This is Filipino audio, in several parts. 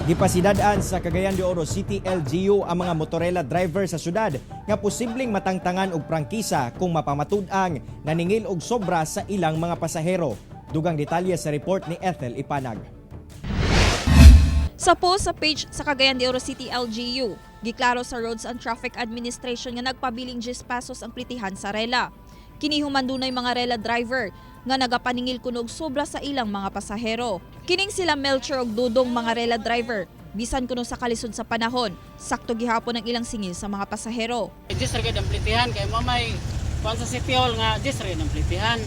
Gipasidad-an sa Cagayan de Oro City LGU ang mga motorela driver sa syudad nga posibleng matangtangan og prangkisa kung mapamatud-ang naningil og sobra sa ilang mga pasahero. Dugang detalye sa report ni Ethel Ipanag. Sa post sa page sa Cagayan de Oro City LGU, giklaro sa Roads and Traffic Administration nga nagpabiling 10 pesos ang plitihan sa rela. Kinihuman dunay mga rela driver nga nagapaningil kuno og sobra sa ilang mga pasahero. Kining sila Melcher og Dudong mga rela driver, bisan kuno sa kalisod sa panahon, sakto gihapon ang ilang singil sa mga pasahero. Just rin ang plitihan kay mo may kuan sa City Hall nga just rin ang plitihan.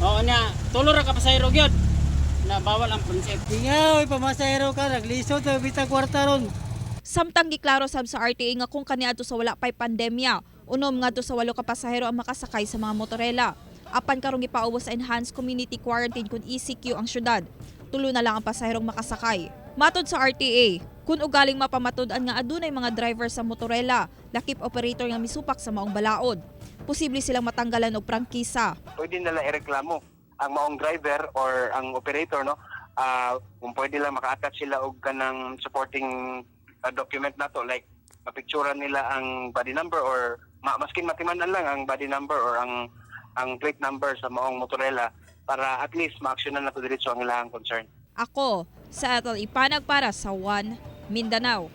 Oo nya, tulo ra ka pasahero gyud na bawal ang prinsip. Ingaw, pamasahero ka, naglisod, bitag kwarta ron. Samtang giklaro sab sa RTA nga kung kaniadto sa wala pay pandemya, unom ngadto sa 8 ka pasahero ang makasakay sa mga motorela. Apan karong gipaubos sa enhanced community quarantine kun ECQ ang syudad. Tulo na lang ang pasaherong makasakay. Matod sa RTA, kung ugaling mapamatud-an nga adunay mga driver sa motorela, lakip operator nga misupak sa maong balaod. Posible silang matanggalan og prangkisa. Pwede nila ireklamo ang maong driver or ang operator, no? Kung pwede lang maka-attach sila og kanang supporting document nato, like mapicturean nila ang body number or maskin matimanan lang ang body number or ang plate number sa maong motorela para at least ma-actionan na to diretso ang ilang concern. Ako, sa Ethel Ipanag para sa One Mindanao.